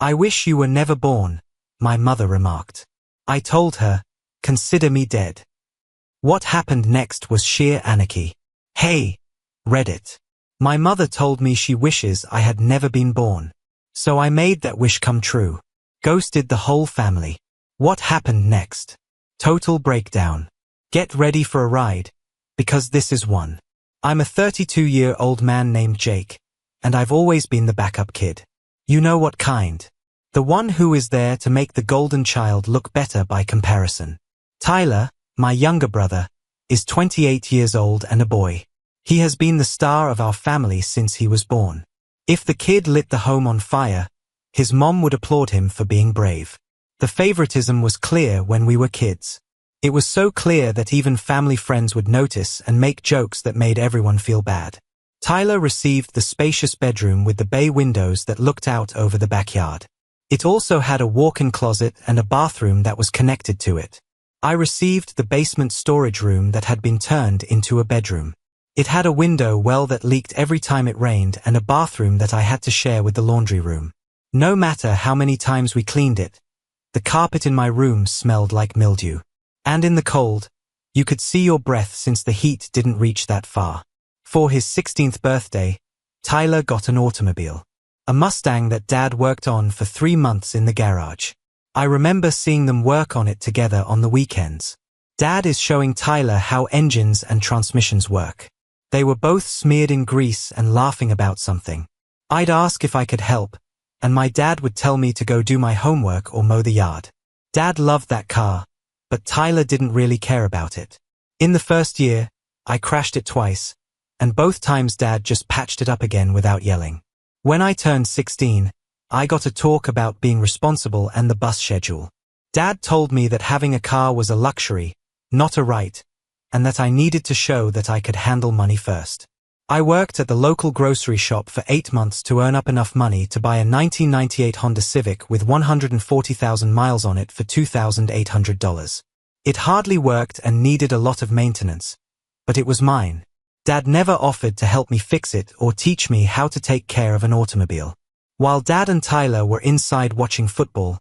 "I wish you were never born," my mother remarked. I told her, "Consider me dead." What happened next was sheer anarchy. Hey, Reddit. My mother told me she wishes I had never been born. So I made that wish come true. Ghosted the whole family. What happened next? Total breakdown. Get ready for a ride, because this is one. I'm a 32-year-old man named Jake, and I've always been the backup kid. You know what kind. The one who is there to make the golden child look better by comparison. Tyler, my younger brother, is 28 years old and a boy. He has been the star of our family since he was born. If the kid lit the home on fire, his mom would applaud him for being brave. The favoritism was clear when we were kids. It was so clear that even family friends would notice and make jokes that made everyone feel bad. Tyler received the spacious bedroom with the bay windows that looked out over the backyard. It also had a walk-in closet and a bathroom that was connected to it. I received the basement storage room that had been turned into a bedroom. It had a window well that leaked every time it rained and a bathroom that I had to share with the laundry room. No matter how many times we cleaned it, the carpet in my room smelled like mildew. And in the cold, you could see your breath since the heat didn't reach that far. For his 16th birthday, Tyler got an automobile. A Mustang that Dad worked on for 3 months in the garage. I remember seeing them work on it together on the weekends. Dad is showing Tyler how engines and transmissions work. They were both smeared in grease and laughing about something. I'd ask if I could help, and my dad would tell me to go do my homework or mow the yard. Dad loved that car, but Tyler didn't really care about it. In the first year, I crashed it twice, and both times Dad just patched it up again without yelling. When I turned 16, I got a talk about being responsible and the bus schedule. Dad told me that having a car was a luxury, not a right, and that I needed to show that I could handle money first. I worked at the local grocery shop for 8 months to earn up enough money to buy a 1998 Honda Civic with 140,000 miles on it for $2,800. It hardly worked and needed a lot of maintenance, but it was mine. Dad never offered to help me fix it or teach me how to take care of an automobile. While Dad and Tyler were inside watching football,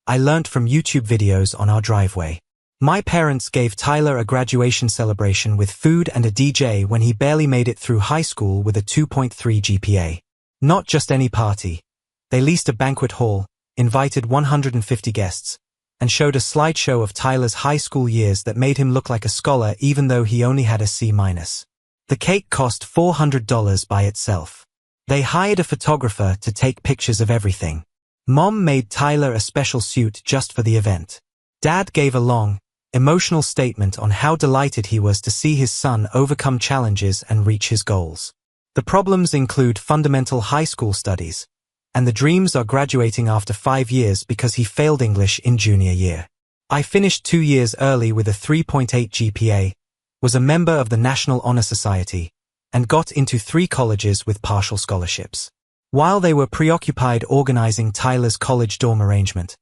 I learnt from YouTube videos on our driveway. My parents gave Tyler a graduation celebration with food and a DJ when he barely made it through high school with a 2.3 GPA. Not just any party. They leased a banquet hall, invited 150 guests, and showed a slideshow of Tyler's high school years that made him look like a scholar even though he only had a C-. The cake cost $400 by itself. They hired a photographer to take pictures of everything. Mom made Tyler a special suit just for the event. Dad gave a long, emotional statement on how delighted he was to see his son overcome challenges and reach his goals. The problems include fundamental high school studies, and the dreams are graduating after 5 years because he failed English in junior year. I finished 2 years early with a 3.8 GPA, was a member of the National Honor Society, and got into 3 colleges with partial scholarships. While they were preoccupied organizing Tyler's college dorm arrangement,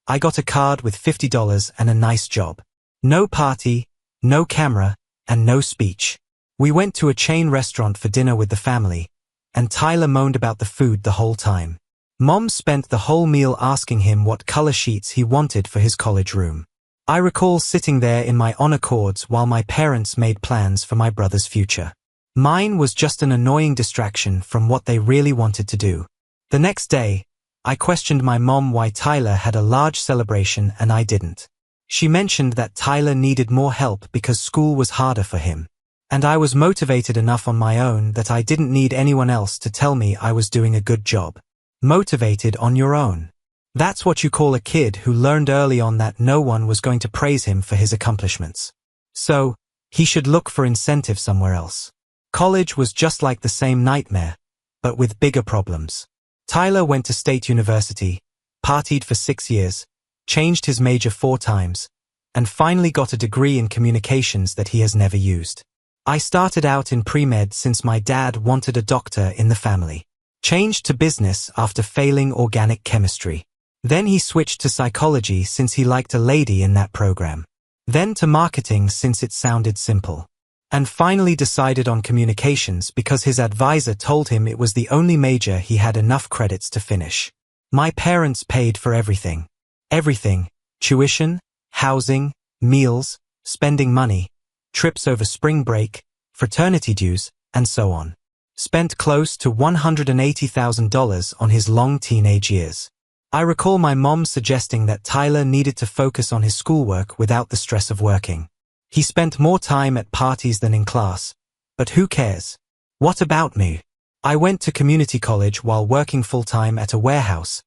I got a card with $50 and a nice job. No party, no camera, and no speech. We went to a chain restaurant for dinner with the family, and Tyler moaned about the food the whole time. Mom spent the whole meal asking him what color sheets he wanted for his college room. I recall sitting there in my honor cords while my parents made plans for my brother's future. Mine was just an annoying distraction from what they really wanted to do. The next day, I questioned my mom why Tyler had a large celebration and I didn't. She mentioned that Tyler needed more help because school was harder for him. And I was motivated enough on my own that I didn't need anyone else to tell me I was doing a good job. Motivated on your own. That's what you call a kid who learned early on that no one was going to praise him for his accomplishments. So, he should look for incentive somewhere else. College was just like the same nightmare, but with bigger problems. Tyler went to State University, partied for 6 years, changed his major 4 times, and finally got a degree in communications that he has never used. I started out in pre-med since my dad wanted a doctor in the family. Changed to business after failing organic chemistry. Then he switched to psychology since he liked a lady in that program. Then to marketing since it sounded simple. And finally decided on communications because his advisor told him it was the only major he had enough credits to finish. My parents paid for everything. Everything: tuition, housing, meals, spending money, trips over spring break, fraternity dues, and so on. Spent close to $180,000 on his long teenage years. I recall my mom suggesting that Tyler needed to focus on his schoolwork without the stress of working. He spent more time at parties than in class, but who cares? What about me? I went to community college while working full-time at a warehouse.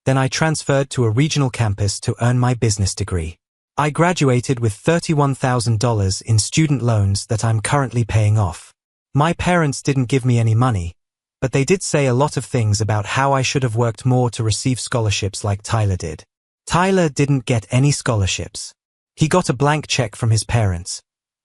Then I transferred to a regional campus to earn my business degree. I graduated with $31,000 in student loans that I'm currently paying off. My parents didn't give me any money, but they did say a lot of things about how I should have worked more to receive scholarships like Tyler did. Tyler didn't get any scholarships. He got a blank check from his parents,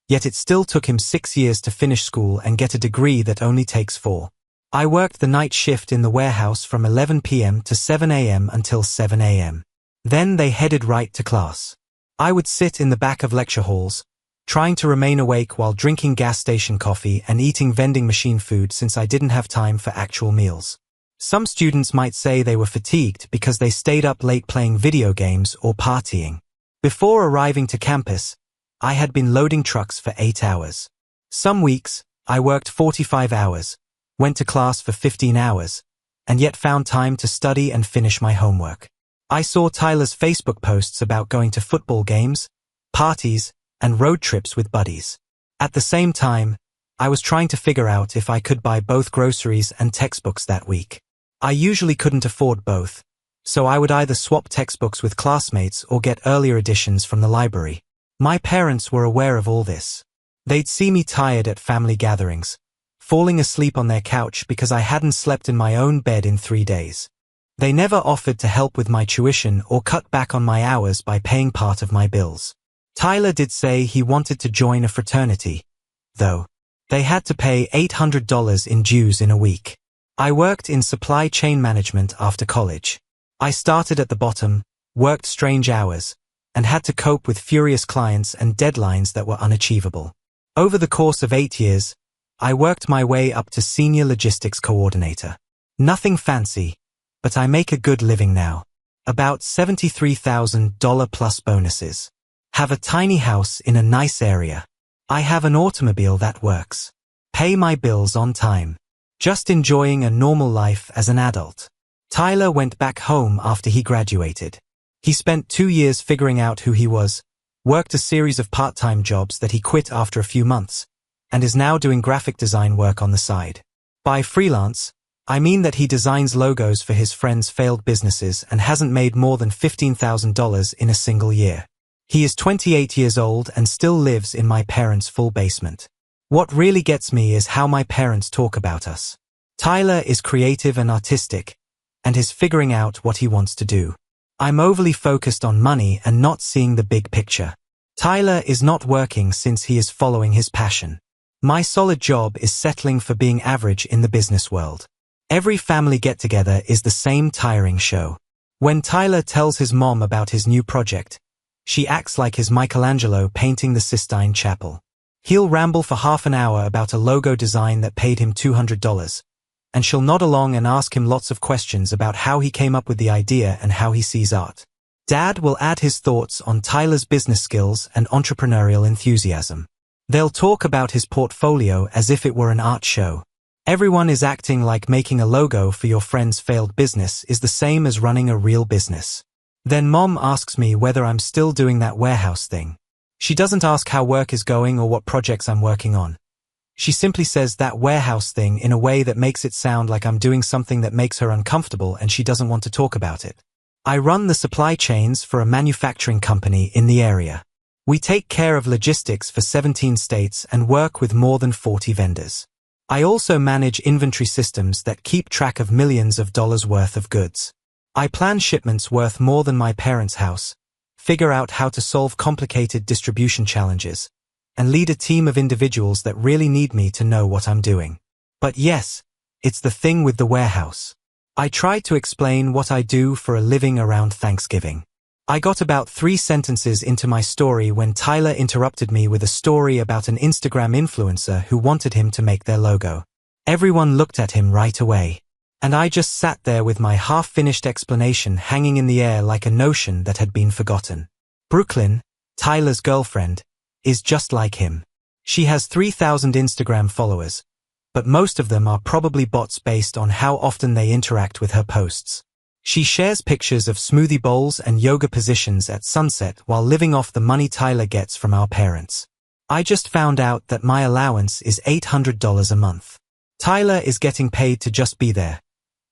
yet it still took him 6 years to finish school and get a degree that only takes 4. I worked the night shift in the warehouse from 11 p.m. to 7 a.m. until 7 a.m. Then they headed right to class. I would sit in the back of lecture halls, trying to remain awake while drinking gas station coffee and eating vending machine food since I didn't have time for actual meals. Some students might say they were fatigued because they stayed up late playing video games or partying. Before arriving to campus, I had been loading trucks for 8 hours. Some weeks, I worked 45 hours, went to class for 15 hours, and yet found time to study and finish my homework. I saw Tyler's Facebook posts about going to football games, parties, and road trips with buddies. At the same time, I was trying to figure out if I could buy both groceries and textbooks that week. I usually couldn't afford both, so I would either swap textbooks with classmates or get earlier editions from the library. My parents were aware of all this. They'd see me tired at family gatherings, falling asleep on their couch because I hadn't slept in my own bed in 3 days. They never offered to help with my tuition or cut back on my hours by paying part of my bills. Tyler did say he wanted to join a fraternity, though. They had to pay $800 in dues in a week. I worked in supply chain management after college. I started at the bottom, worked strange hours, and had to cope with furious clients and deadlines that were unachievable. Over the course of 8 years, I worked my way up to senior logistics coordinator. Nothing fancy, but I make a good living now. About $73,000 plus bonuses. Have a tiny house in a nice area. I have an automobile that works. Pay my bills on time. Just enjoying a normal life as an adult. Tyler went back home after he graduated. He spent 2 years figuring out who he was, worked a series of part-time jobs that he quit after a few months, and is now doing graphic design work on the side. By freelance, I mean that he designs logos for his friends' failed businesses and hasn't made more than $15,000 in a single year. He is 28 years old and still lives in my parents' full basement. What really gets me is how my parents talk about us. Tyler is creative and artistic, and is figuring out what he wants to do. I'm overly focused on money and not seeing the big picture. Tyler is not working since he is following his passion. My solid job is settling for being average in the business world. Every family get-together is the same tiring show. When Tyler tells his mom about his new project, she acts like his Michelangelo painting the Sistine Chapel. He'll ramble for half an hour about a logo design that paid him $200, and she'll nod along and ask him lots of questions about how he came up with the idea and how he sees art. Dad will add his thoughts on Tyler's business skills and entrepreneurial enthusiasm. They'll talk about his portfolio as if it were an art show. Everyone is acting like making a logo for your friend's failed business is the same as running a real business. Then Mom asks me whether I'm still doing that warehouse thing. She doesn't ask how work is going or what projects I'm working on. She simply says that warehouse thing in a way that makes it sound like I'm doing something that makes her uncomfortable and she doesn't want to talk about it. I run the supply chains for a manufacturing company in the area. We take care of logistics for 17 states and work with more than 40 vendors. I also manage inventory systems that keep track of millions of dollars worth of goods. I plan shipments worth more than my parents' house, figure out how to solve complicated distribution challenges, and lead a team of individuals that really need me to know what I'm doing. But yes, it's the thing with the warehouse. I try to explain what I do for a living around Thanksgiving. I got about 3 sentences into my story when Tyler interrupted me with a story about an Instagram influencer who wanted him to make their logo. Everyone looked at him right away. And I just sat there with my half-finished explanation hanging in the air like a notion that had been forgotten. Brooklyn, Tyler's girlfriend, is just like him. She has 3,000 Instagram followers, but most of them are probably bots based on how often they interact with her posts. She shares pictures of smoothie bowls and yoga positions at sunset while living off the money Tyler gets from our parents. I just found out that my allowance is $800 a month. Tyler is getting paid to just be there,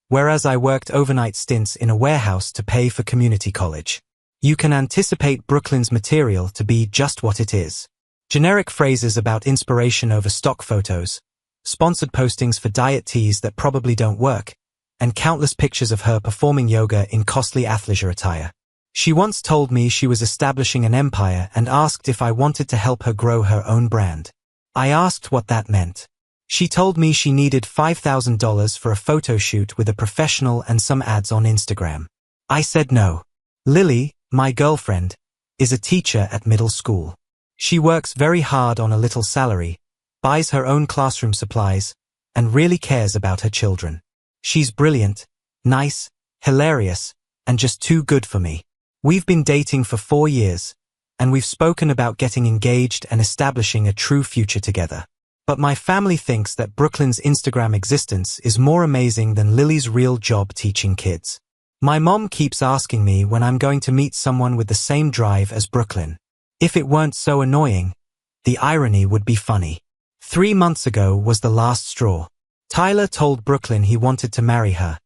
whereas I worked overnight stints in a warehouse to pay for community college. You can anticipate Brooklyn's material to be just what it is. Generic phrases about inspiration over stock photos, sponsored postings for diet teas that probably don't work, and countless pictures of her performing yoga in costly athleisure attire. She once told me she was establishing an empire and asked if I wanted to help her grow her own brand. I asked what that meant. She told me she needed $5,000 for a photo shoot with a professional and some ads on Instagram. I said no. Lily, my girlfriend, is a teacher at middle school. She works very hard on a little salary, buys her own classroom supplies, and really cares about her children. She's brilliant, nice, hilarious, and just too good for me. We've been dating for 4 years, and we've spoken about getting engaged and establishing a true future together. But my family thinks that Brooklyn's Instagram existence is more amazing than Lily's real job teaching kids. My mom keeps asking me when I'm going to meet someone with the same drive as Brooklyn. If it weren't so annoying, the irony would be funny. 3 months ago was the last straw. Tyler told Brooklyn he wanted to marry her,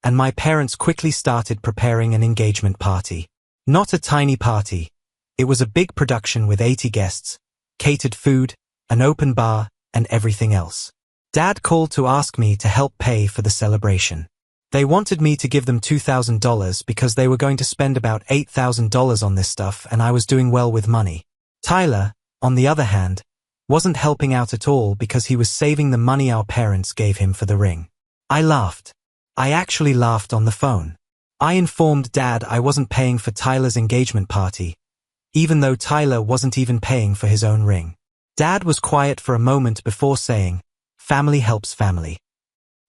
and my parents quickly started preparing an engagement party. Not a tiny party. It was a big production with 80 guests, catered food, an open bar, and everything else. Dad called to ask me to help pay for the celebration. They wanted me to give them $2,000 because they were going to spend about $8,000 on this stuff and I was doing well with money. Tyler, on the other hand, wasn't helping out at all because he was saving the money our parents gave him for the ring. I laughed. I actually laughed on the phone. I informed Dad I wasn't paying for Tyler's engagement party, even though Tyler wasn't even paying for his own ring. Dad was quiet for a moment before saying, "Family helps family."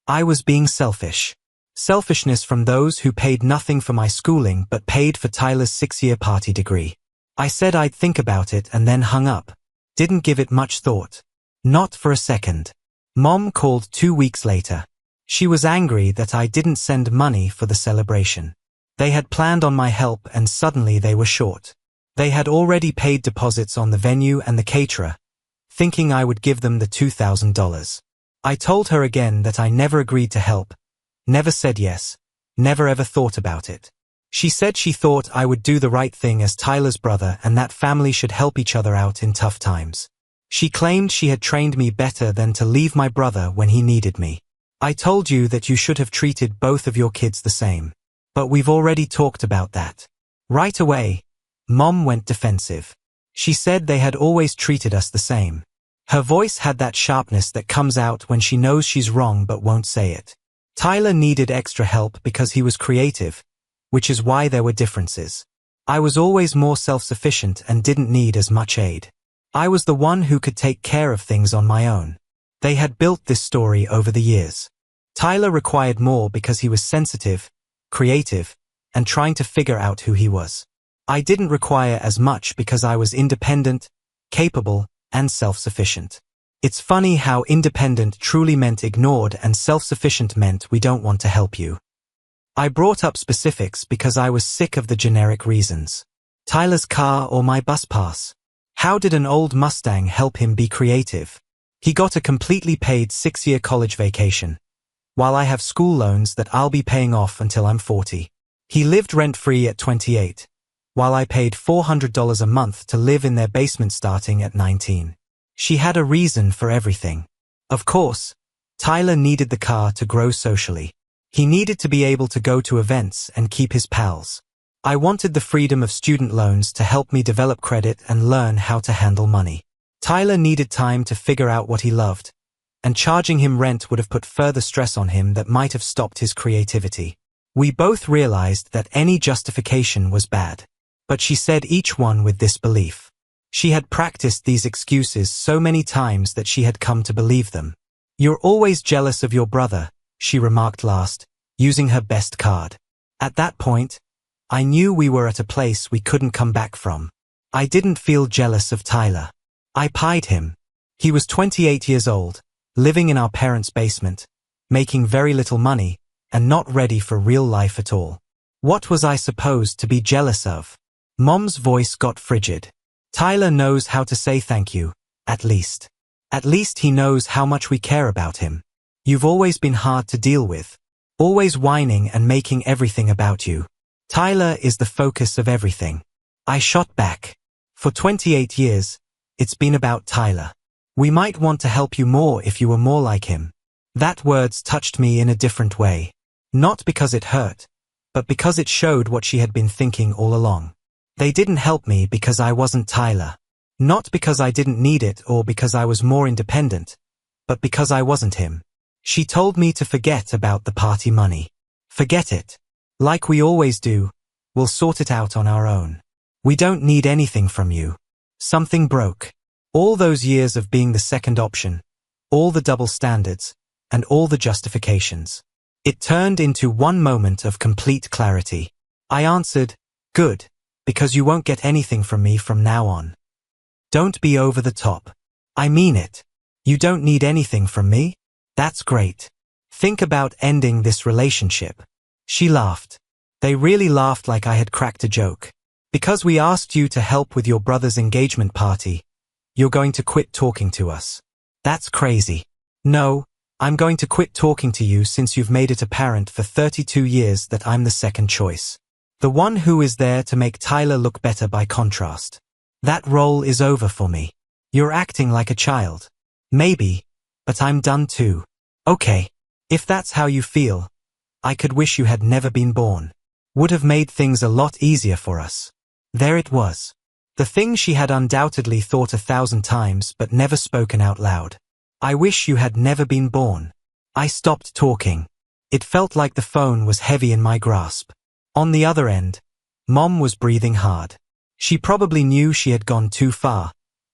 I was being selfish. Selfishness from those who paid nothing for my schooling but paid for Tyler's 6-year party degree. I said I'd think about it and then hung up. Didn't give it much thought. Not for a second. Mom called 2 weeks later. She was angry that I didn't send money for the celebration. They had planned on my help and suddenly they were short. They had already paid deposits on the venue and the caterer, thinking I would give them the $2,000. I told her again that I never agreed to help, never said yes, never ever thought about it. She said she thought I would do the right thing as Tyler's brother and that family should help each other out in tough times. She claimed she had trained me better than to leave my brother when he needed me. I told you that you should have treated both of your kids the same. But we've already talked about that. Right away, Mom went defensive. She said they had always treated us the same. Her voice had that sharpness that comes out when she knows she's wrong but won't say it. Tyler needed extra help because he was creative, which is why there were differences. I was always more self-sufficient and didn't need as much aid. I was the one who could take care of things on my own. They had built this story over the years. Tyler required more because he was sensitive, creative, and trying to figure out who he was. I didn't require as much because I was independent, capable, and self-sufficient. It's funny how independent truly meant ignored and self-sufficient meant we don't want to help you. I brought up specifics because I was sick of the generic reasons. Tyler's car or my bus pass? How did an old Mustang help him be creative? He got a completely paid 6-year college vacation, while I have school loans that I'll be paying off until I'm 40. He lived rent-free at 28, while I paid $400 a month to live in their basement starting at 19. She had a reason for everything. Of course, Tyler needed the car to grow socially. He needed to be able to go to events and keep his pals. I wanted the freedom of student loans to help me develop credit and learn how to handle money. Tyler needed time to figure out what he loved, and charging him rent would have put further stress on him that might have stopped his creativity. We both realized that any justification was bad. But she said each one with this belief. She had practiced these excuses so many times that she had come to believe them. "You're always jealous of your brother," she remarked last, using her best card. At that point, I knew we were at a place we couldn't come back from. I didn't feel jealous of Tyler. I pied him. He was 28 years old, living in our parents' basement, making very little money, and not ready for real life at all. What was I supposed to be jealous of? Mom's voice got frigid. Tyler knows how to say thank you, at least. At least he knows how much we care about him. You've always been hard to deal with. Always whining and making everything about you. Tyler is the focus of everything. I shot back. For 28 years, it's been about Tyler. We might want to help you more if you were more like him. That words touched me in a different way. Not because it hurt, but because it showed what she had been thinking all along. They didn't help me because I wasn't Tyler. Not because I didn't need it or because I was more independent, but because I wasn't him. She told me to forget about the party money. Forget it. Like we always do, we'll sort it out on our own. We don't need anything from you. Something broke. All those years of being the second option, all the double standards, and all the justifications. It turned into one moment of complete clarity. I answered, good, because you won't get anything from me from now on. Don't be over the top. I mean it. You don't need anything from me? That's great. Think about ending this relationship. She laughed. They really laughed like I had cracked a joke. Because we asked you to help with your brother's engagement party, you're going to quit talking to us. That's crazy. No, I'm going to quit talking to you since you've made it apparent for 32 years that I'm the second choice. The one who is there to make Tyler look better by contrast. That role is over for me. You're acting like a child. Maybe, but I'm done too. Okay. If that's how you feel, I could wish you had never been born. Would have made things a lot easier for us. There it was. The thing she had undoubtedly thought 1,000 times but never spoken out loud. I wish you had never been born. I stopped talking. It felt like the phone was heavy in my grasp. On the other end, Mom was breathing hard. She probably knew she had gone too far,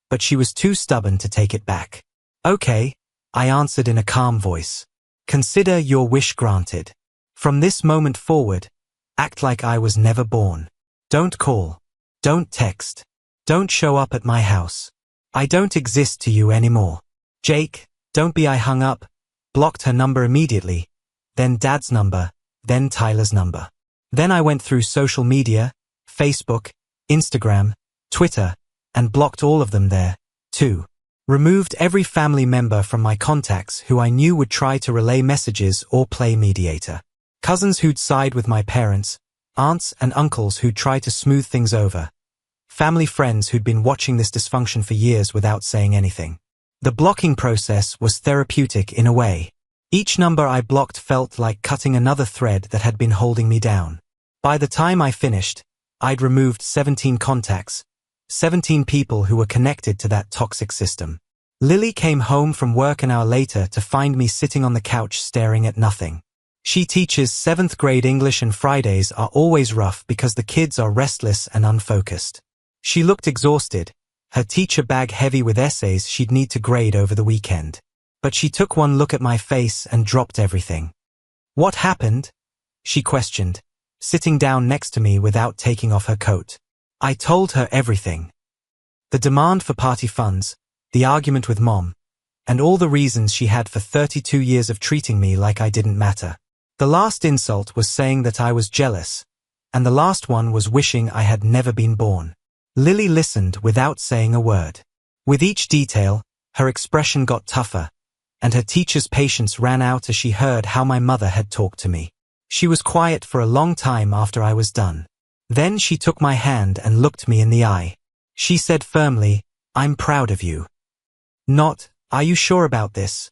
but she was too stubborn to take it back. Okay, I answered in a calm voice. Consider your wish granted. From this moment forward, act like I was never born. Don't call. Don't text. Don't show up at my house. I don't exist to you anymore. Jake, don't be. I hung up, blocked her number immediately, then Dad's number, then Tyler's number. Then I went through social media, Facebook, Instagram, Twitter, and blocked all of them there, too. Removed every family member from my contacts who I knew would try to relay messages or play mediator. Cousins who'd side with my parents, aunts and uncles who'd try to smooth things over. Family friends who'd been watching this dysfunction for years without saying anything. The blocking process was therapeutic in a way. Each number I blocked felt like cutting another thread that had been holding me down. By the time I finished, I'd removed 17 contacts, 17 people who were connected to that toxic system. Lily came home from work an hour later to find me sitting on the couch staring at nothing. She teaches 7th grade English and Fridays are always rough because the kids are restless and unfocused. She looked exhausted, her teacher bag heavy with essays she'd need to grade over the weekend. But she took one look at my face and dropped everything. What happened? She questioned, sitting down next to me without taking off her coat. I told her everything. The demand for party funds, the argument with Mom, and all the reasons she had for 32 years of treating me like I didn't matter. The last insult was saying that I was jealous, and the last one was wishing I had never been born. Lily listened without saying a word. With each detail, her expression got tougher, and her teacher's patience ran out as she heard how my mother had talked to me. She was quiet for a long time after I was done. Then she took my hand and looked me in the eye. She said firmly, "I'm proud of you." Not, "Are you sure about this?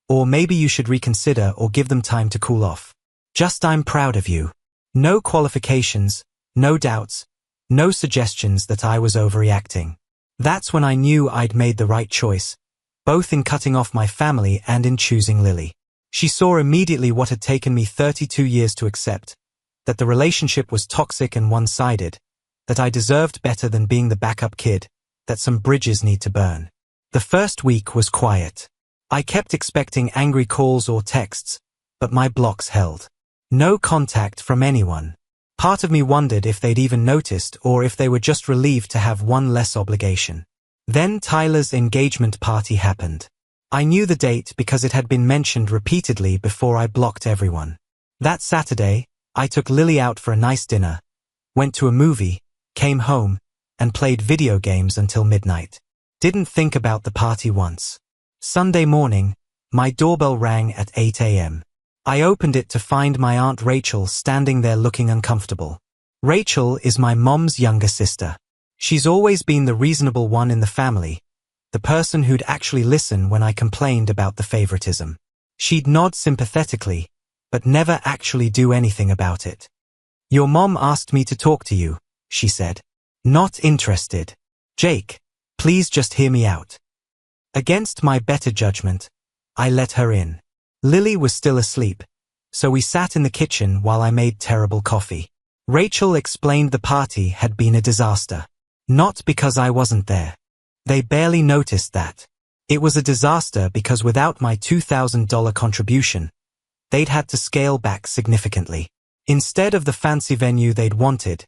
Or maybe you should reconsider or give them time to cool off." Just, "I'm proud of you." No qualifications, no doubts, no suggestions that I was overreacting. That's when I knew I'd made the right choice, both in cutting off my family and in choosing Lily. She saw immediately what had taken me 32 years to accept, that the relationship was toxic and one-sided, that I deserved better than being the backup kid, that some bridges need to burn. The first week was quiet. I kept expecting angry calls or texts, but my blocks held. No contact from anyone. Part of me wondered if they'd even noticed or if they were just relieved to have one less obligation. Then Tyler's engagement party happened. I knew the date because it had been mentioned repeatedly before I blocked everyone. That Saturday, I took Lily out for a nice dinner, went to a movie, came home, and played video games until midnight. Didn't think about the party once. Sunday morning, my doorbell rang at 8 a.m. I opened it to find my Aunt Rachel standing there looking uncomfortable. Rachel is my mom's younger sister. She's always been the reasonable one in the family, the person who'd actually listen when I complained about the favoritism. She'd nod sympathetically, but never actually do anything about it. "Your mom asked me to talk to you," she said. "Not interested. Jake, please just hear me out." Against my better judgment, I let her in. Lily was still asleep, so we sat in the kitchen while I made terrible coffee. Rachel explained the party had been a disaster. Not because I wasn't there. They barely noticed that. It was a disaster because without my $2,000 contribution, they'd had to scale back significantly. Instead of the fancy venue they'd wanted,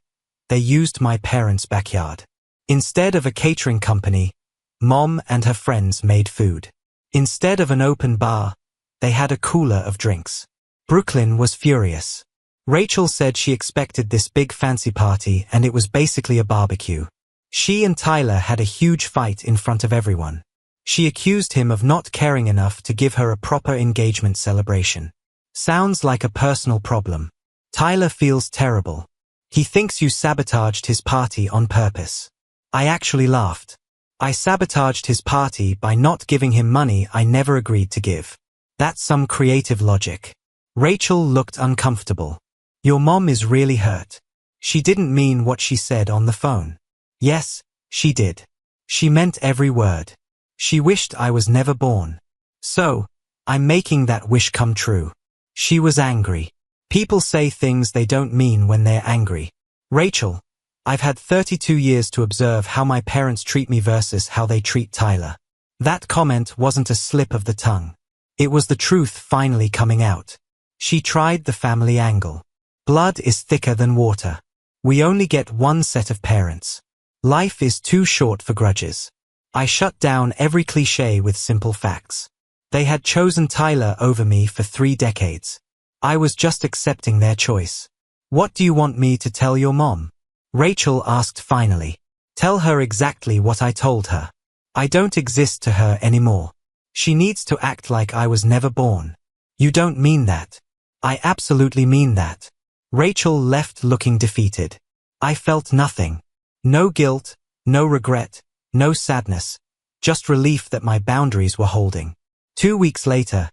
they used my parents' backyard. Instead of a catering company, Mom and her friends made food. Instead of an open bar, they had a cooler of drinks. Brooklyn was furious. Rachel said she expected this big fancy party and it was basically a barbecue. She and Tyler had a huge fight in front of everyone. She accused him of not caring enough to give her a proper engagement celebration. Sounds like a personal problem. Tyler feels terrible. He thinks you sabotaged his party on purpose. I actually laughed. I sabotaged his party by not giving him money I never agreed to give. That's some creative logic. Rachel looked uncomfortable. "Your mom is really hurt. She didn't mean what she said on the phone." Yes, she did. She meant every word. She wished I was never born. So, I'm making that wish come true. She was angry. People say things they don't mean when they're angry. Rachel, I've had 32 years to observe how my parents treat me versus how they treat Tyler. That comment wasn't a slip of the tongue. It was the truth finally coming out. She tried the family angle. Blood is thicker than water. We only get one set of parents. Life is too short for grudges. I shut down every cliché with simple facts. They had chosen Tyler over me for 3 decades. I was just accepting their choice. "What do you want me to tell your mom?" Rachel asked finally. "Tell her exactly what I told her. I don't exist to her anymore. She needs to act like I was never born." "You don't mean that." "I absolutely mean that." Rachel left looking defeated. I felt nothing. No guilt, no regret, no sadness, just relief that my boundaries were holding. 2 weeks later,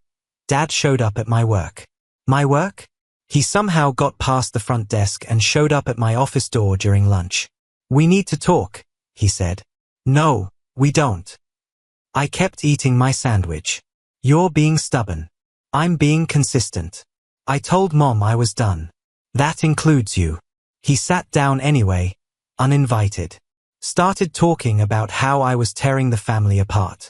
Dad showed up at my work. My work? He somehow got past the front desk and showed up at my office door during lunch. "We need to talk," he said. "No, we don't." I kept eating my sandwich. "You're being stubborn. I'm being consistent. I told Mom I was done. That includes you." He sat down anyway, uninvited. Started talking about how I was tearing the family apart.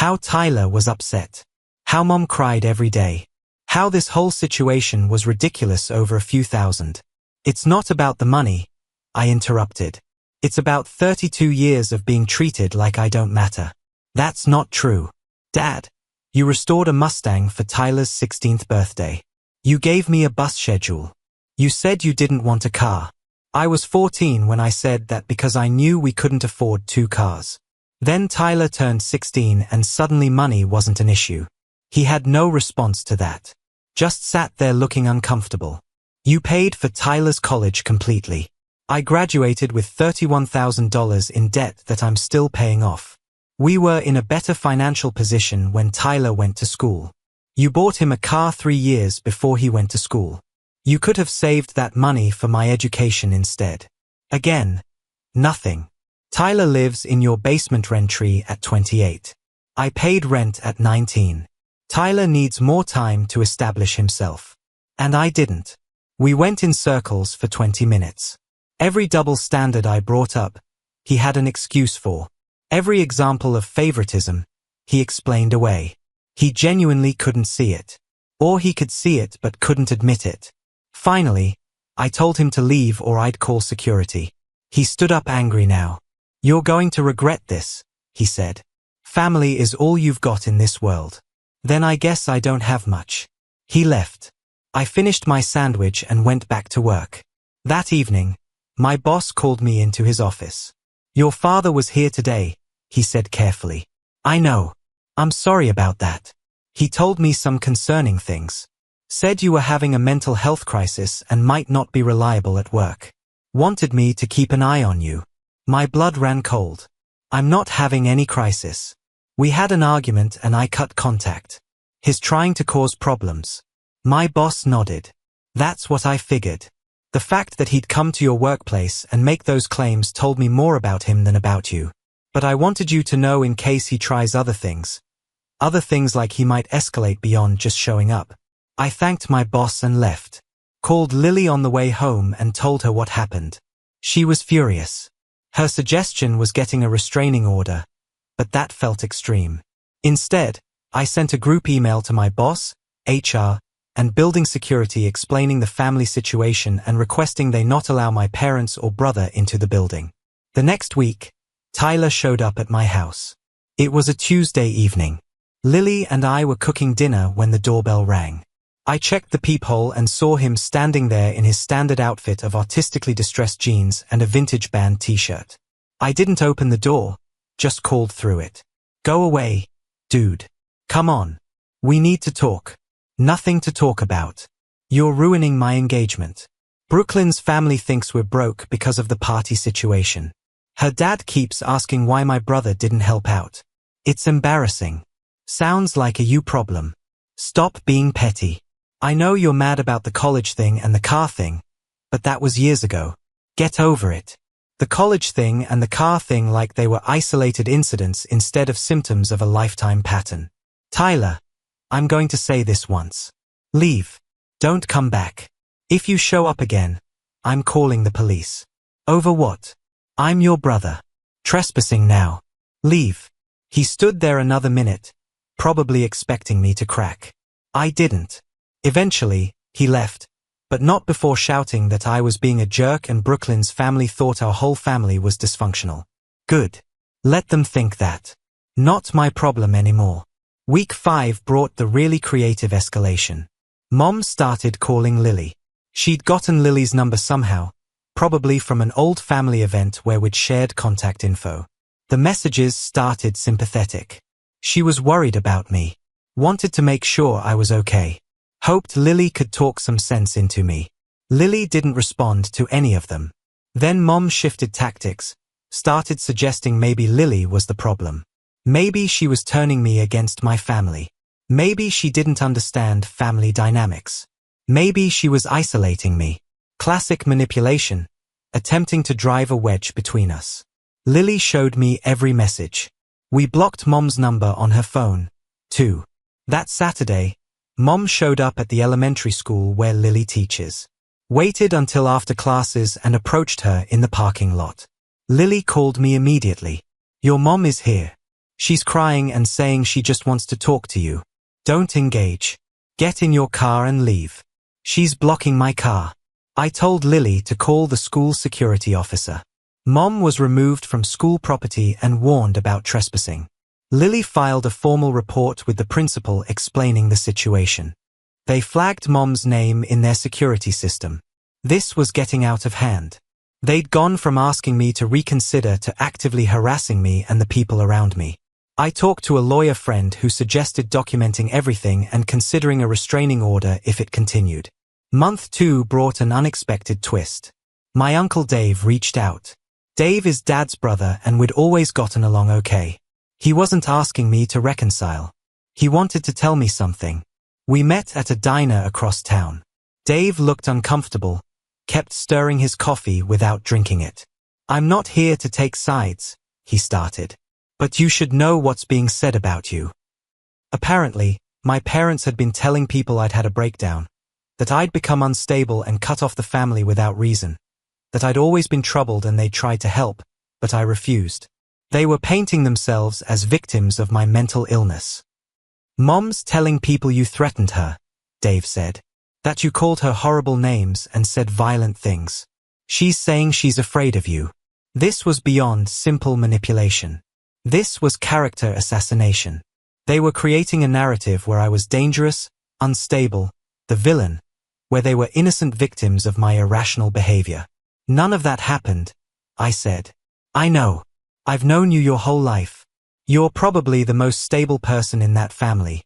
How Tyler was upset. How Mom cried every day. How this whole situation was ridiculous over a few thousand. "It's not about the money," I interrupted. "It's about 32 years of being treated like I don't matter." "That's not true. Dad, you restored a Mustang for Tyler's 16th birthday. You gave me a bus schedule. You said you didn't want a car. I was 14 when I said that because I knew we couldn't afford 2 cars. Then Tyler turned 16 and suddenly money wasn't an issue. He had no response to that. Just sat there looking uncomfortable. You paid for Tyler's college completely. I graduated with $31,000 in debt that I'm still paying off. We were in a better financial position when Tyler went to school. You bought him a car 3 years before he went to school. You could have saved that money for my education instead. Again, nothing. Tyler lives in your basement rentry at 28. I paid rent at 19. Tyler needs more time to establish himself. And I didn't. We went in circles for 20 minutes. Every double standard I brought up, he had an excuse for. Every example of favoritism, he explained away. He genuinely couldn't see it. Or he could see it but couldn't admit it. Finally, I told him to leave or I'd call security. He stood up angry now. "You're going to regret this," he said. "Family is all you've got in this world. Then I guess I don't have much." He left. I finished my sandwich and went back to work. That evening, my boss called me into his office. "Your father was here today," he said carefully. "I know. I'm sorry about that. He told me some concerning things. Said you were having a mental health crisis and might not be reliable at work. Wanted me to keep an eye on you." My blood ran cold. "I'm not having any crisis. We had an argument and I cut contact. He's trying to cause problems." My boss nodded. "That's what I figured. The fact that he'd come to your workplace and make those claims told me more about him than about you. But I wanted you to know in case he tries other things. Other things like he might escalate beyond just showing up." I thanked my boss and left. Called Lily on the way home and told her what happened. She was furious. Her suggestion was getting a restraining order, but that felt extreme. Instead, I sent a group email to my boss, HR, and building security explaining the family situation and requesting they not allow my parents or brother into the building. The next week, Tyler showed up at my house. It was a Tuesday evening. Lily and I were cooking dinner when the doorbell rang. I checked the peephole and saw him standing there in his standard outfit of artistically distressed jeans and a vintage band t-shirt. I didn't open the door, just called through it. "Go away, dude. Come on. We need to talk." "Nothing to talk about. You're ruining my engagement. Brooklyn's family thinks we're broke because of the party situation. Her dad keeps asking why my brother didn't help out. It's embarrassing. Sounds like a you problem. Stop being petty. I know you're mad about the college thing and the car thing, but that was years ago. Get over it. The college thing and the car thing like they were isolated incidents instead of symptoms of a lifetime pattern. Tyler, I'm going to say this once. Leave. Don't come back. If you show up again, I'm calling the police." "Over what?" "I'm your brother. Trespassing now. Leave." He stood there another minute, probably expecting me to crack. I didn't. Eventually, he left, but not before shouting that I was being a jerk and Brooklyn's family thought our whole family was dysfunctional. Good. Let them think that. Not my problem anymore. Week 5 brought the really creative escalation. Mom started calling Lily. She'd gotten Lily's number somehow, probably from an old family event where we'd shared contact info. The messages started sympathetic. She was worried about me. Wanted to make sure I was okay. Hoped Lily could talk some sense into me. Lily didn't respond to any of them. Then Mom shifted tactics, started suggesting maybe Lily was the problem. Maybe she was turning me against my family. Maybe she didn't understand family dynamics. Maybe she was isolating me. Classic manipulation, attempting to drive a wedge between us. Lily showed me every message. We blocked Mom's number on her phone, too. That Saturday, Mom showed up at the elementary school where Lily teaches. Waited until after classes and approached her in the parking lot. Lily called me immediately. "Your mom is here. She's crying and saying she just wants to talk to you. Don't engage. Get in your car and leave. She's blocking my car." I told Lily to call the school security officer. Mom was removed from school property and warned about trespassing. Lily filed a formal report with the principal explaining the situation. They flagged Mom's name in their security system. This was getting out of hand. They'd gone from asking me to reconsider to actively harassing me and the people around me. I talked to a lawyer friend who suggested documenting everything and considering a restraining order if it continued. Month 2 brought an unexpected twist. My Uncle Dave reached out. Dave is Dad's brother and we'd always gotten along okay. He wasn't asking me to reconcile. He wanted to tell me something. We met at a diner across town. Dave looked uncomfortable, kept stirring his coffee without drinking it. "I'm not here to take sides," he started. "But you should know what's being said about you." Apparently, my parents had been telling people I'd had a breakdown, that I'd become unstable and cut off the family without reason, that I'd always been troubled and they'd tried to help, but I refused. They were painting themselves as victims of my mental illness. "Mom's telling people you threatened her," Dave said. That you called her horrible names and said violent things. She's saying she's afraid of you. This was beyond simple manipulation. This was character assassination. They were creating a narrative where I was dangerous, unstable, the villain, where they were innocent victims of my irrational behavior. None of that happened, I said. I know. I've known you your whole life. You're probably the most stable person in that family,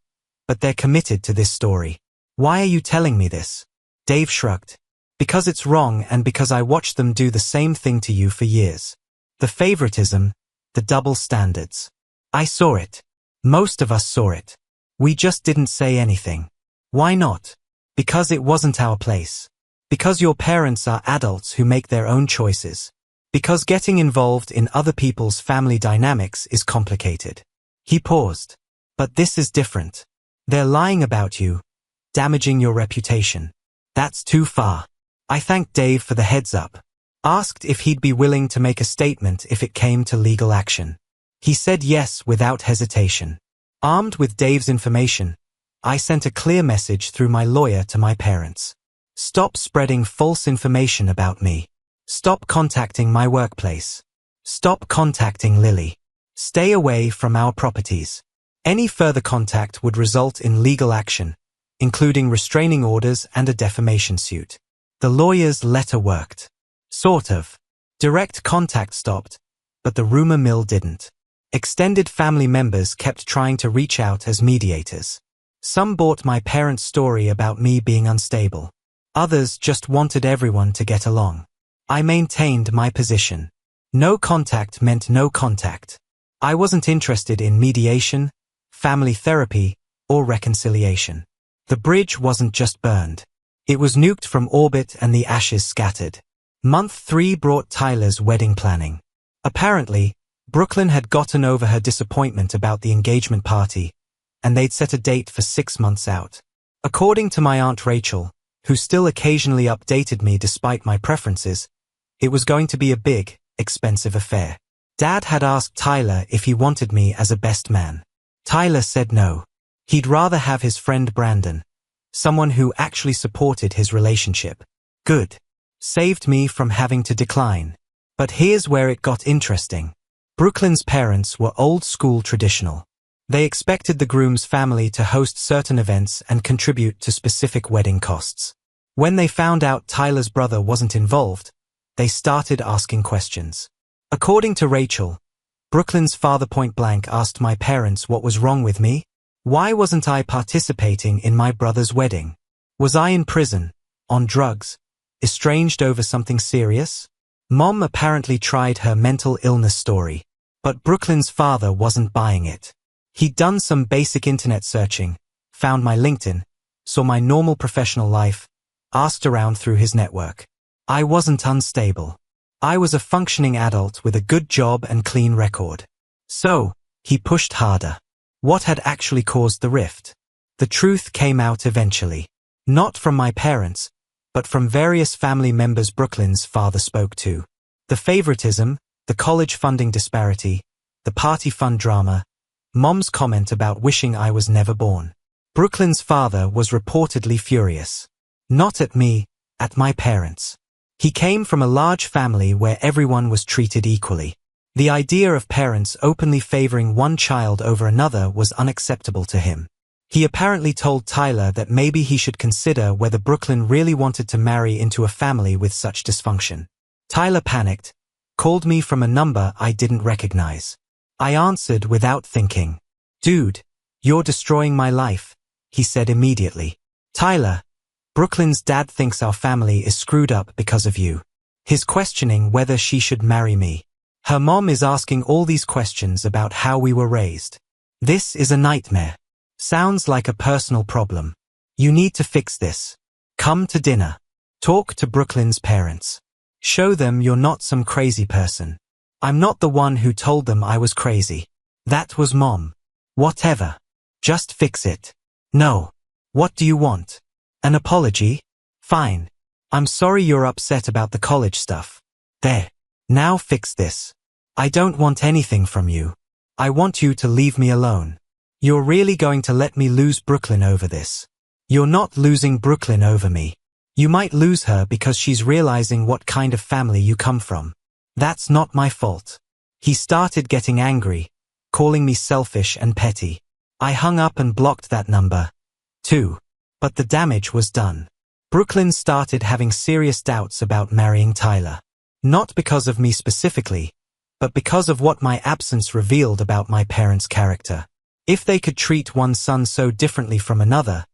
but they're committed to this story. Why are you telling me this? Dave shrugged. Because it's wrong and because I watched them do the same thing to you for years. The favoritism, the double standards. I saw it. Most of us saw it. We just didn't say anything. Why not? Because it wasn't our place. Because your parents are adults who make their own choices. Because getting involved in other people's family dynamics is complicated. He paused. But this is different. They're lying about you, damaging your reputation. That's too far. I thanked Dave for the heads up. Asked if he'd be willing to make a statement if it came to legal action. He said yes without hesitation. Armed with Dave's information, I sent a clear message through my lawyer to my parents. Stop spreading false information about me. Stop contacting my workplace. Stop contacting Lily. Stay away from our properties. Any further contact would result in legal action, including restraining orders and a defamation suit. The lawyer's letter worked. Sort of. Direct contact stopped, but the rumor mill didn't. Extended family members kept trying to reach out as mediators. Some bought my parents' story about me being unstable. Others just wanted everyone to get along. I maintained my position. No contact meant no contact. I wasn't interested in mediation, family therapy, or reconciliation. The bridge wasn't just burned. It was nuked from orbit and the ashes scattered. Month 3 brought Tyler's wedding planning. Apparently, Brooklyn had gotten over her disappointment about the engagement party, and they'd set a date for 6 months out. According to my Aunt Rachel, who still occasionally updated me despite my preferences, it was going to be a big, expensive affair. Dad had asked Tyler if he wanted me as a best man. Tyler said no. He'd rather have his friend Brandon, someone who actually supported his relationship. Good. Saved me from having to decline. But here's where it got interesting. Brooklyn's parents were old-school traditional. They expected the groom's family to host certain events and contribute to specific wedding costs. When they found out Tyler's brother wasn't involved, they started asking questions. According to Rachel, Brooklyn's father point-blank asked my parents what was wrong with me. Why wasn't I participating in my brother's wedding? Was I in prison, on drugs, estranged over something serious? Mom apparently tried her mental illness story, but Brooklyn's father wasn't buying it. He'd done some basic internet searching, found my LinkedIn, saw my normal professional life, asked around through his network. I wasn't unstable. I was a functioning adult with a good job and clean record. So, he pushed harder. What had actually caused the rift? The truth came out eventually. Not from my parents, but from various family members Brooklyn's father spoke to. The favoritism, the college funding disparity, the party fund drama, Mom's comment about wishing I was never born. Brooklyn's father was reportedly furious. Not at me, at my parents. He came from a large family where everyone was treated equally. The idea of parents openly favoring one child over another was unacceptable to him. He apparently told Tyler that maybe he should consider whether Brooklyn really wanted to marry into a family with such dysfunction. Tyler panicked, called me from a number I didn't recognize. I answered without thinking. Dude, you're destroying my life, he said immediately. Tyler, Brooklyn's dad thinks our family is screwed up because of you. He's questioning whether she should marry me. Her mom is asking all these questions about how we were raised. This is a nightmare. Sounds like a personal problem. You need to fix this. Come to dinner. Talk to Brooklyn's parents. Show them you're not some crazy person. I'm not the one who told them I was crazy. That was Mom. Whatever. Just fix it. No. What do you want? An apology? Fine. I'm sorry you're upset about the college stuff. There. Now fix this. I don't want anything from you. I want you to leave me alone. You're really going to let me lose Brooklyn over this? You're not losing Brooklyn over me. You might lose her because she's realizing what kind of family you come from. That's not my fault. He started getting angry, calling me selfish and petty. I hung up and blocked that number, too. But the damage was done. Brooklyn started having serious doubts about marrying Tyler. Not because of me specifically, but because of what my absence revealed about my parents' character. If they could treat one son so differently from another,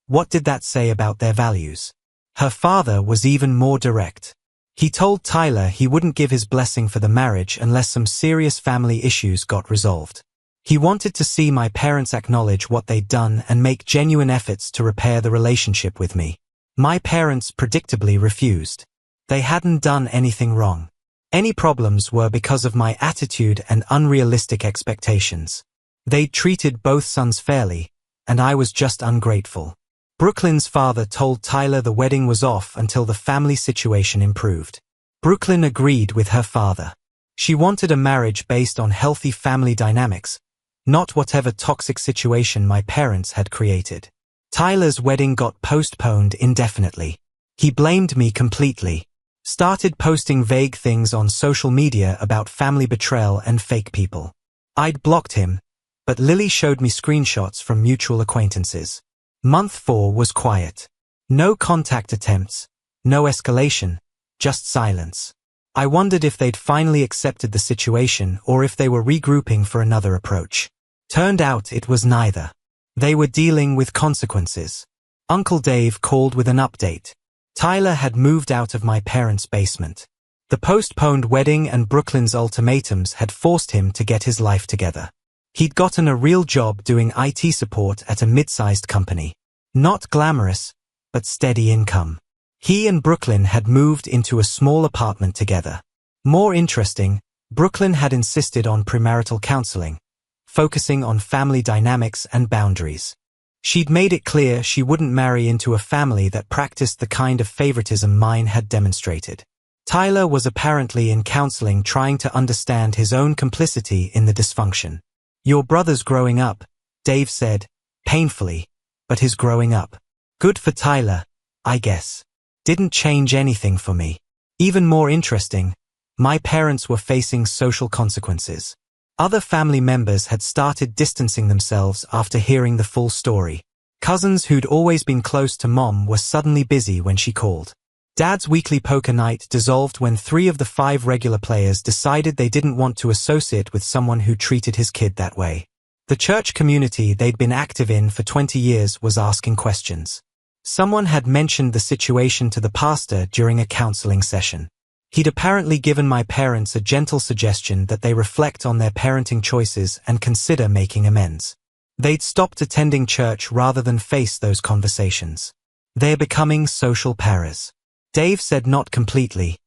what did that say about their values? Her father was even more direct. He told Tyler he wouldn't give his blessing for the marriage unless some serious family issues got resolved. He wanted to see my parents acknowledge what they'd done and make genuine efforts to repair the relationship with me. My parents predictably refused. They hadn't done anything wrong. Any problems were because of my attitude and unrealistic expectations. They'd treated both sons fairly, and I was just ungrateful. Brooklyn's father told Tyler the wedding was off until the family situation improved. Brooklyn agreed with her father. She wanted a marriage based on healthy family dynamics, not whatever toxic situation my parents had created. Tyler's wedding got postponed indefinitely. He blamed me completely. Started posting vague things on social media about family betrayal and fake people. I'd blocked him, but Lily showed me screenshots from mutual acquaintances. Month 4 was quiet. No contact attempts, no escalation, just silence. I wondered if they'd finally accepted the situation or if they were regrouping for another approach. Turned out it was neither. They were dealing with consequences. Uncle Dave called with an update. Tyler had moved out of my parents' basement. The postponed wedding and Brooklyn's ultimatums had forced him to get his life together. He'd gotten a real job doing IT support at a mid-sized company. Not glamorous, but steady income. He and Brooklyn had moved into a small apartment together. More interesting, Brooklyn had insisted on premarital counseling, focusing on family dynamics and boundaries. She'd made it clear she wouldn't marry into a family that practiced the kind of favoritism mine had demonstrated. Tyler was apparently in counseling trying to understand his own complicity in the dysfunction. Your brother's growing up, Dave said, painfully, but his growing up. Good for Tyler, I guess. Didn't change anything for me. Even more interesting, my parents were facing social consequences. Other family members had started distancing themselves after hearing the full story. Cousins who'd always been close to Mom were suddenly busy when she called. Dad's weekly poker night dissolved when 3 of the 5 regular players decided they didn't want to associate with someone who treated his kid that way. The church community they'd been active in for 20 years was asking questions. Someone had mentioned the situation to the pastor during a counseling session. He'd apparently given my parents a gentle suggestion that they reflect on their parenting choices and consider making amends. They'd stopped attending church rather than face those conversations. They're becoming social paras. Dave said not completely,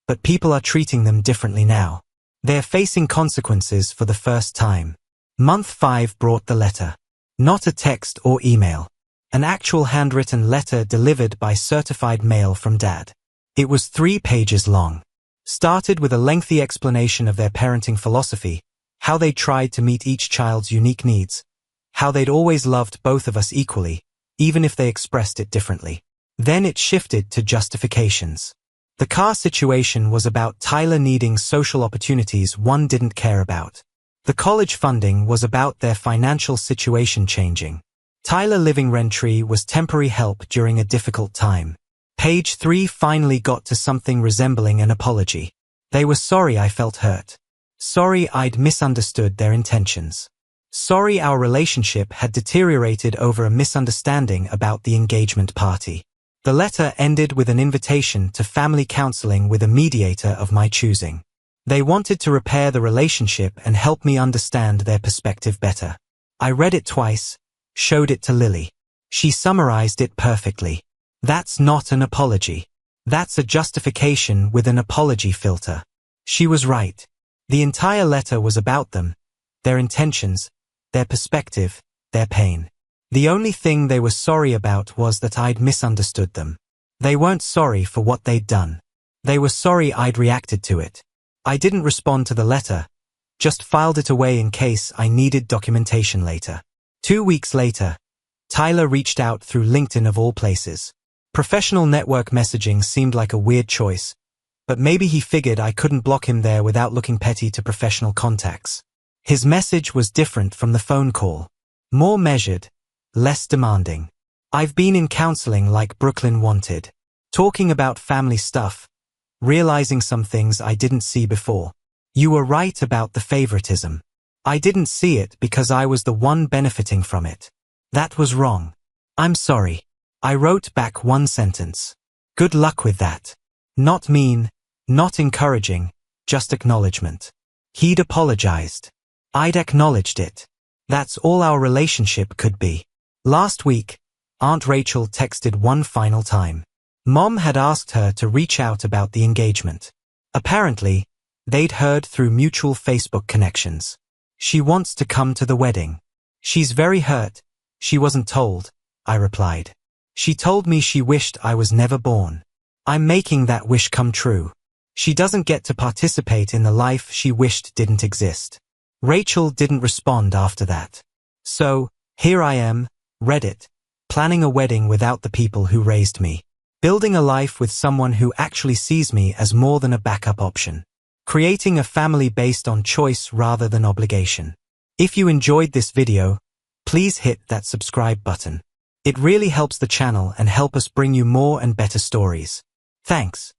but people are treating them differently now. They're facing consequences for the first time. Month 5 brought the letter. Not a text or email. An actual handwritten letter delivered by certified mail from Dad. It was 3 pages long. Started with a lengthy explanation of their parenting philosophy, how they tried to meet each child's unique needs, how they'd always loved both of us equally, even if they expressed it differently. Then it shifted to justifications. The car situation was about Tyler needing social opportunities one didn't care about. The college funding was about their financial situation changing. Tyler living rent-free was temporary help during a difficult time. Page 3 finally got to something resembling an apology. They were sorry I felt hurt. Sorry I'd misunderstood their intentions. Sorry our relationship had deteriorated over a misunderstanding about the engagement party. The letter ended with an invitation to family counseling with a mediator of my choosing. They wanted to repair the relationship and help me understand their perspective better. I read it twice, showed it to Lily. She summarized it perfectly. That's not an apology. That's a justification with an apology filter. She was right. The entire letter was about them, their intentions, their perspective, their pain. The only thing they were sorry about was that I'd misunderstood them. They weren't sorry for what they'd done. They were sorry I'd reacted to it. I didn't respond to the letter, just filed it away in case I needed documentation later. 2 weeks later, Tyler reached out through LinkedIn of all places. Professional network messaging seemed like a weird choice, but maybe he figured I couldn't block him there without looking petty to professional contacts. His message was different from the phone call. More measured, less demanding. I've been in counseling like Brooklyn wanted. Talking about family stuff, realizing some things I didn't see before. You were right about the favoritism. I didn't see it because I was the one benefiting from it. That was wrong. I'm sorry. I wrote back one sentence. Good luck with that. Not mean, not encouraging, just acknowledgement. He'd apologized. I'd acknowledged it. That's all our relationship could be. Last week, Aunt Rachel texted one final time. Mom had asked her to reach out about the engagement. Apparently, they'd heard through mutual Facebook connections. She wants to come to the wedding. She's very hurt. She wasn't told, I replied. She told me she wished I was never born. I'm making that wish come true. She doesn't get to participate in the life she wished didn't exist. Rachel didn't respond after that. So, here I am, Reddit, planning a wedding without the people who raised me. Building a life with someone who actually sees me as more than a backup option. Creating a family based on choice rather than obligation. If you enjoyed this video, please hit that subscribe button. It really helps the channel and help us bring you more and better stories. Thanks.